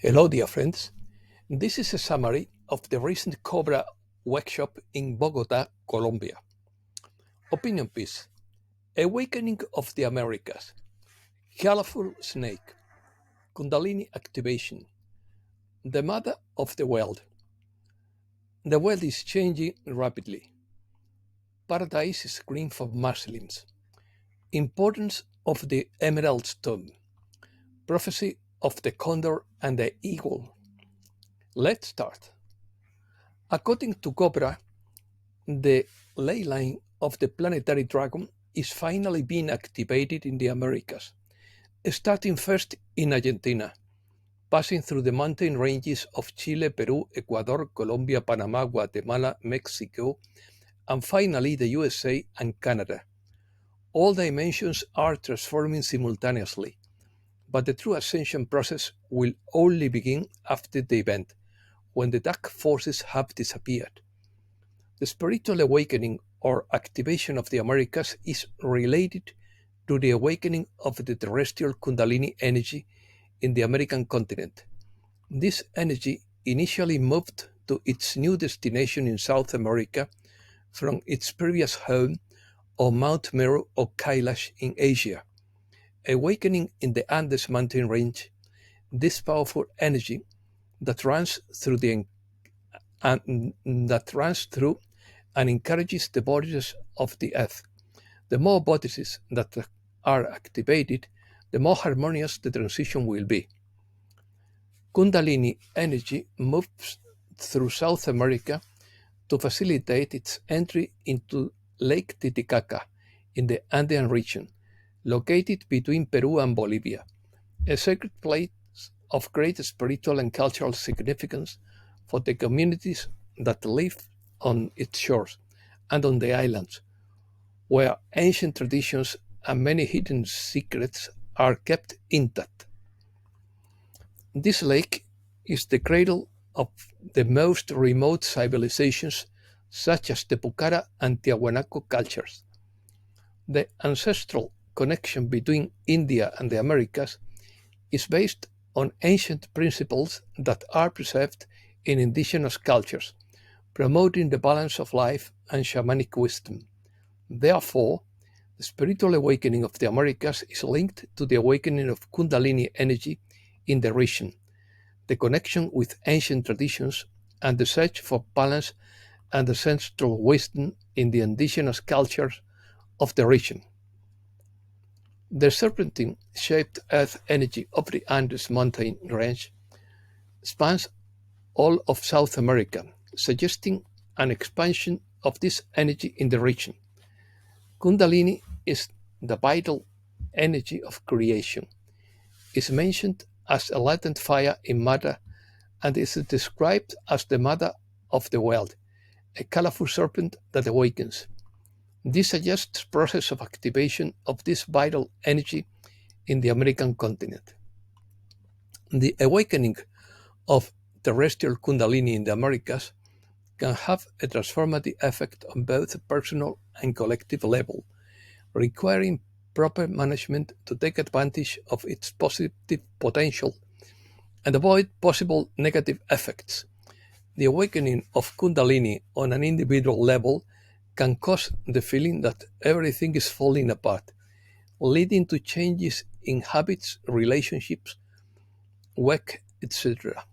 Hello, dear friends. This is a summary of the recent Cobra workshop in Bogota, Colombia. Opinion piece: Awakening of the Americas, Colorful Snake, Kundalini Activation, the Mother of the World. The world is changing rapidly. Paradise is green for Muslims. Importance of the Emerald Stone. Prophecy of the Condor and the Eagle. Let's start. According to Cobra, the ley line of the planetary dragon is finally being activated in the Americas, starting first in Argentina, passing through the mountain ranges of Chile, Peru, Ecuador, Colombia, Panama, Guatemala, Mexico, and finally the USA and Canada. All dimensions are transforming simultaneously, but the true ascension process will only begin after the event, when the dark forces have disappeared. The spiritual awakening or activation of the Americas is related to the awakening of the terrestrial Kundalini energy in the American continent. This energy initially moved to its new destination in South America from its previous home on Mount Meru or Kailash in Asia. Awakening in the Andes mountain range, this powerful energy that runs through and encourages the bodies of the earth. The more bodies that are activated, the more harmonious the transition will be. Kundalini energy moves through South America to facilitate its entry into Lake Titicaca in the Andean region, located between Peru and Bolivia, a sacred place of great spiritual and cultural significance for the communities that live on its shores and on the islands, where ancient traditions and many hidden secrets are kept intact. This lake is the cradle of the most remote civilizations, such as the Pucara and Tiahuanaco cultures. The ancestral connection between India and the Americas is based on ancient principles that are preserved in indigenous cultures, promoting the balance of life and shamanic wisdom. Therefore, the spiritual awakening of the Americas is linked to the awakening of Kundalini energy in the region, the connection with ancient traditions, and the search for balance and ancestral wisdom in the indigenous cultures of the region. The serpentine-shaped earth energy of the Andes mountain range spans all of South America, suggesting an expansion of this energy in the region. Kundalini is the vital energy of creation, is mentioned as a latent fire in matter, and is described as the mother of the world, a colorful serpent that awakens. This suggests process of activation of this vital energy in the American continent. The awakening of terrestrial Kundalini in the Americas can have a transformative effect on both personal and collective level, requiring proper management to take advantage of its positive potential and avoid possible negative effects. The awakening of Kundalini on an individual level can cause the feeling that everything is falling apart, leading to changes in habits, relationships, work, etc.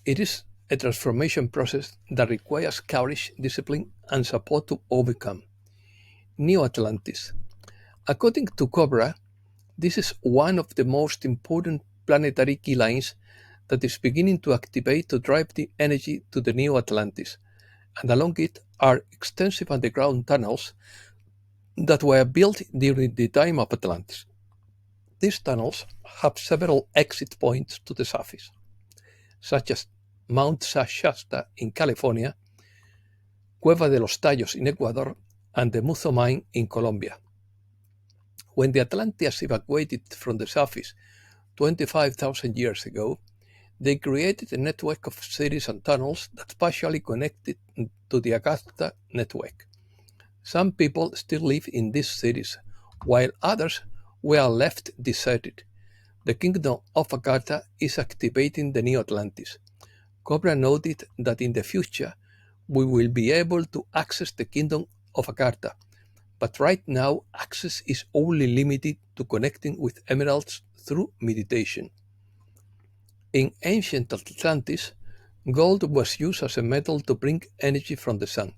It is a transformation process that requires courage, discipline, and support to overcome. Neo-Atlantis. According to Cobra, this is one of the most important planetary key lines that is beginning to activate to drive the energy to the Neo-Atlantis, and along it are extensive underground tunnels that were built during the time of Atlantis. These tunnels have several exit points to the surface, such as Mount Shasta in California, Cueva de los Tallos in Ecuador, and the Muzo mine in Colombia. When the Atlanteans evacuated from the surface 25,000 years ago, they created a network of cities and tunnels that partially connected to the Augusta network. Some people still live in these cities, while others were left deserted. The kingdom of Agartha is activating the Neo-Atlantis. Cobra noted that in the future we will be able to access the kingdom of Agartha, but right now access is only limited to connecting with emeralds through meditation. In ancient Atlantis, gold was used as a metal to bring energy from the sun,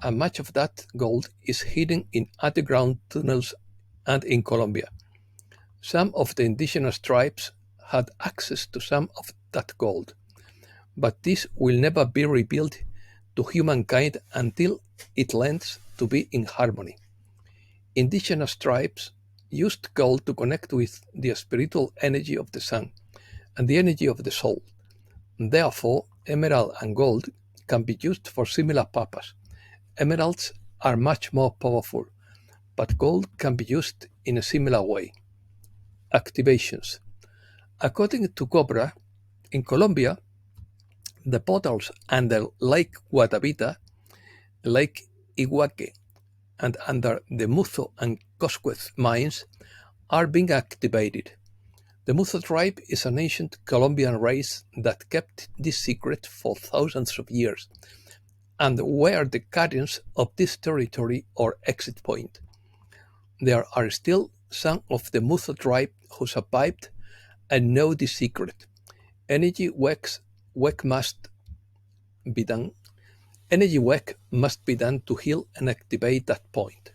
and much of that gold is hidden in underground tunnels and in Colombia. Some of the indigenous tribes had access to some of that gold, but this will never be revealed to humankind until it learns to be in harmony. Indigenous tribes used gold to connect with the spiritual energy of the sun and the energy of the soul. Therefore, emerald and gold can be used for similar purpose. Emeralds are much more powerful, but gold can be used in a similar way. Activations. According to Cobra, in Colombia, the portals under Lake Guatavita, Lake Iguaque, and under the Muzo and Cosquez mines are being activated. The Muzo tribe is an ancient Colombian race that kept this secret for thousands of years and were the guardians of this territory or exit point. There are still some of the Muzo tribe who survived and know this secret. Energy work must be done to heal and activate that point.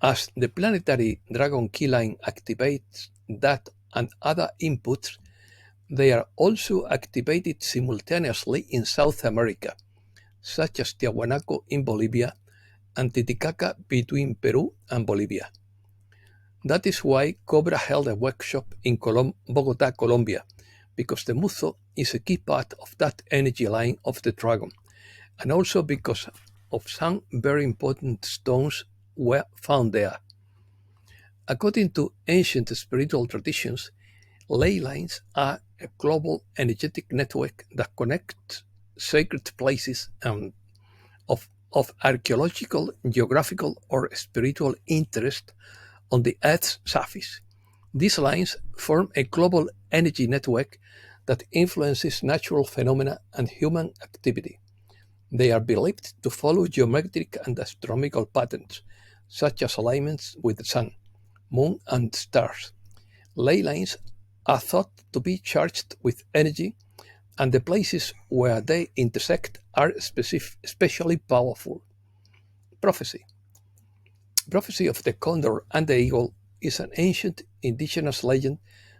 As the planetary dragon key line activates that and other inputs, they are also activated simultaneously in South America, such as Tiahuanaco in Bolivia and Titicaca between Peru and Bolivia. That is why Cobra held a workshop in Bogota, Colombia, because the Muzo is a key part of that energy line of the dragon, and also because of some very important stones were found there. According to ancient spiritual traditions, ley lines are a global energetic network that connects sacred places of archaeological, geographical, or spiritual interest on the Earth's surface. These lines form a global energy network that influences natural phenomena and human activity. They are believed to follow geometric and astronomical patterns, such as alignments with the sun, moon, and stars. Ley lines are thought to be charged with energy, and the places where they intersect are especially powerful. Prophecy. Prophecy of the Condor and the Eagle is an ancient indigenous legend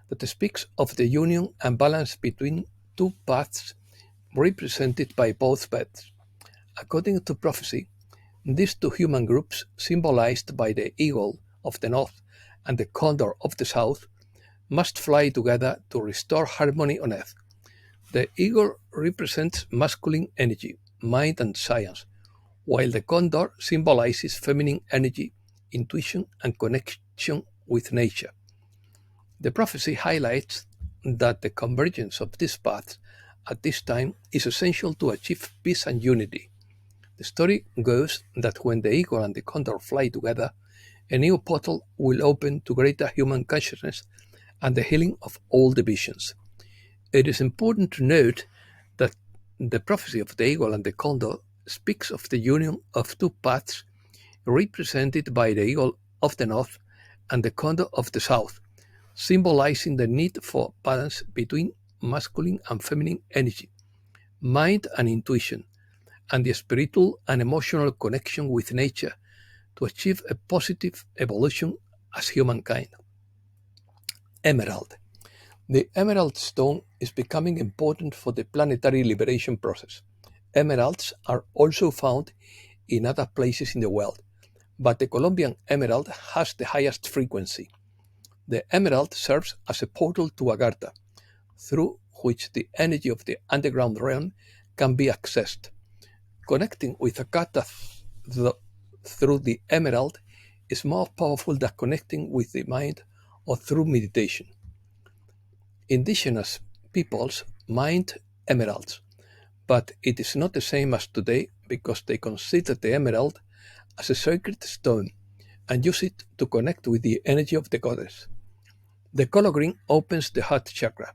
that speaks of the union and balance between two paths represented by both birds. According to prophecy, these two human groups, symbolized by the eagle of the north and the condor of the south, must fly together to restore harmony on earth. The eagle represents masculine energy, mind, and science, while the condor symbolizes feminine energy, intuition, and connection with nature. The prophecy highlights that the convergence of these paths at this time is essential to achieve peace and unity. The story goes that when the eagle and the condor fly together, a new portal will open to greater human consciousness and the healing of all divisions. It is important to note that the prophecy of the eagle and the condor speaks of the union of two paths represented by the eagle of the north and the condor of the south, symbolizing the need for balance between masculine and feminine energy, mind and intuition, and the spiritual and emotional connection with nature to achieve a positive evolution as humankind. Emerald. The emerald stone is becoming important for the planetary liberation process. Emeralds are also found in other places in the world, but the Colombian emerald has the highest frequency. The emerald serves as a portal to Agartha, through which the energy of the underground realm can be accessed. Connecting with Agartha through the emerald is more powerful than connecting with the mind or through meditation. Indigenous peoples mined emeralds, but it is not the same as today because they consider the emerald as a sacred stone and use it to connect with the energy of the goddess. The color green opens the heart chakra.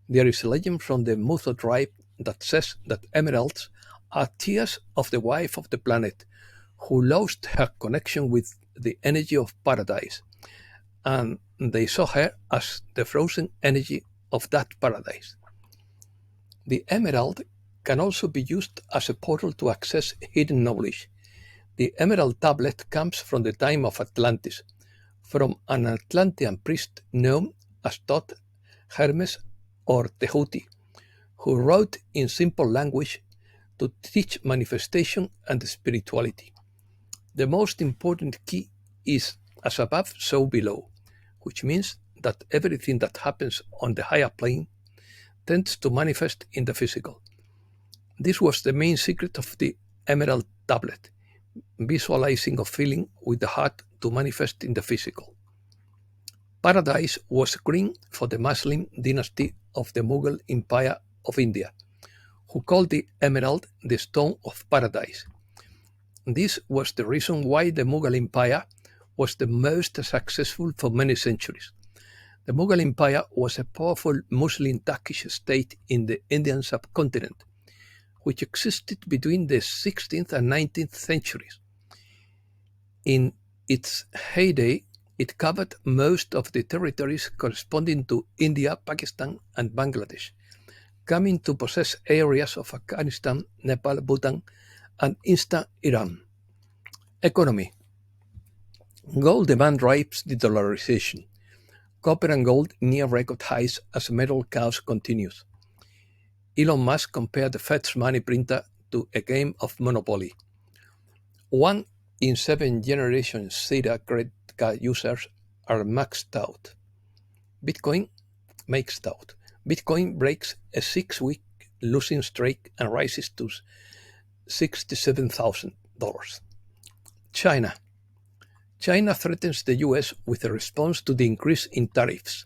There is a legend from the Mutho tribe that says that emeralds are tears of the wife of the planet who lost her connection with the energy of paradise, and they saw her as the frozen energy of that paradise. The emerald can also be used as a portal to access hidden knowledge. The emerald tablet comes from the time of Atlantis, from an Atlantean priest known as Thoth, Hermes, or Tehuti, who wrote in simple language to teach manifestation and spirituality. The most important key is as above, so below, which means that everything that happens on the higher plane tends to manifest in the physical. This was the main secret of the Emerald Tablet, visualizing or feeling with the heart to manifest in the physical. Paradise was green for the Muslim dynasty of the Mughal Empire of India, who called the emerald the stone of paradise. This was the reason why the Mughal Empire was the most successful for many centuries. The Mughal Empire was a powerful Muslim Turkish state in the Indian subcontinent, which existed between the 16th and 19th centuries. In its heyday, it covered most of the territories corresponding to India, Pakistan, and Bangladesh, coming to possess areas of Afghanistan, Nepal, Bhutan, and Eastern Iran. Economy. Gold demand drives the dollarization. Copper and gold near record highs as metal chaos continues. Elon Musk compared the Fed's money printer to a game of Monopoly. 1 in 7 Generation Zeta credit card users are maxed out. Bitcoin maxed out. Bitcoin breaks a 6-week losing streak and rises to $67,000. China. China threatens the US with a response to the increase in tariffs.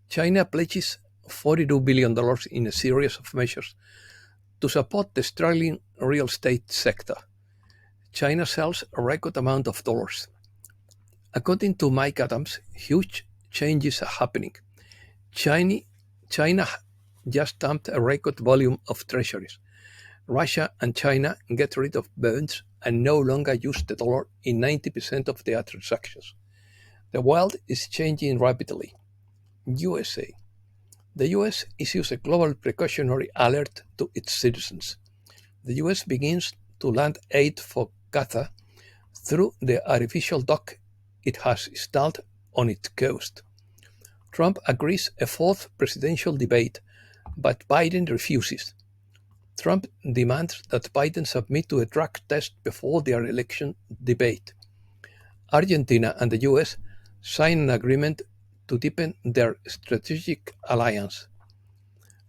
China pledges $42 billion in a series of measures to support the struggling real estate sector. China sells a record amount of dollars. According to Mike Adams, huge changes are happening. China just dumped a record volume of treasuries. Russia and China get rid of bonds and no longer use the dollar in 90% of their transactions. The world is changing rapidly. USA. The US issues a global precautionary alert to its citizens. The US begins to land aid for Qatar through the artificial dock it has installed on its coast. Trump agrees a 4th presidential debate, but Biden refuses. Trump demands that Biden submit to a drug test before their election debate. Argentina and the US sign an agreement to deepen their strategic alliance.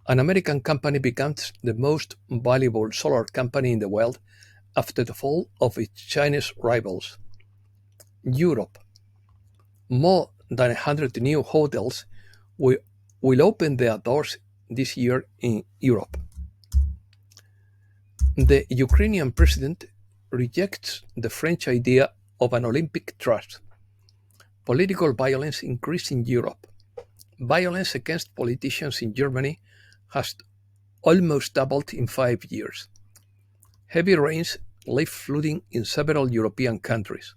An American company becomes the most valuable solar company in the world after the fall of its Chinese rivals. Europe. More than 100 new hotels will open their doors this year in Europe. The Ukrainian president rejects the French idea of an Olympic trust. Political violence increased in Europe. Violence against politicians in Germany has almost doubled in 5 years. Heavy rains leave flooding in several European countries.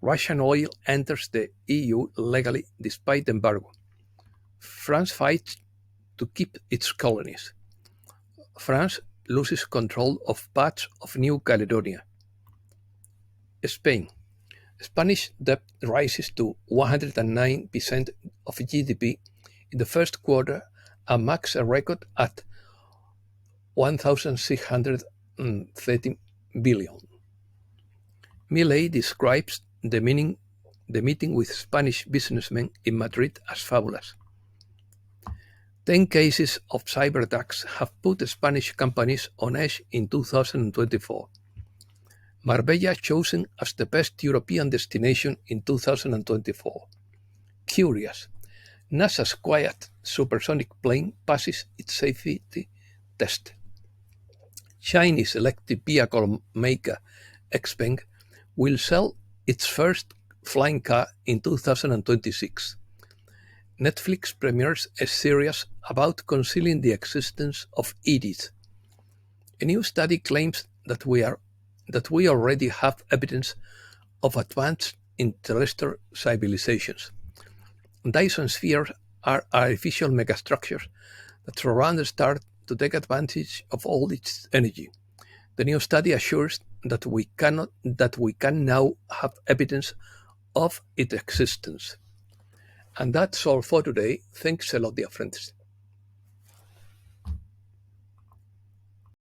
Russian oil enters the EU legally despite embargo. France fights to keep its colonies. France loses control of parts of New Caledonia. Spain. Spanish debt rises to 109% of GDP in the first quarter and marks a record at 1,630 billion. Milei describes the meeting with Spanish businessmen in Madrid as fabulous. 10 cases of cyber attacks have put Spanish companies on edge in 2024. Marbella chosen as the best European destination in 2024. Curious. NASA's quiet supersonic plane passes its safety test. Chinese electric vehicle maker XPeng will sell its first flying car in 2026. Netflix premieres a series about concealing the existence of ETs. A new study claims that we already have evidence of advanced interstellar civilizations. Dyson spheres are artificial megastructures that surround the star to take advantage of all its energy. The new study assures that we can now have evidence of its existence. And that's all for today. Thanks a lot, dear friends.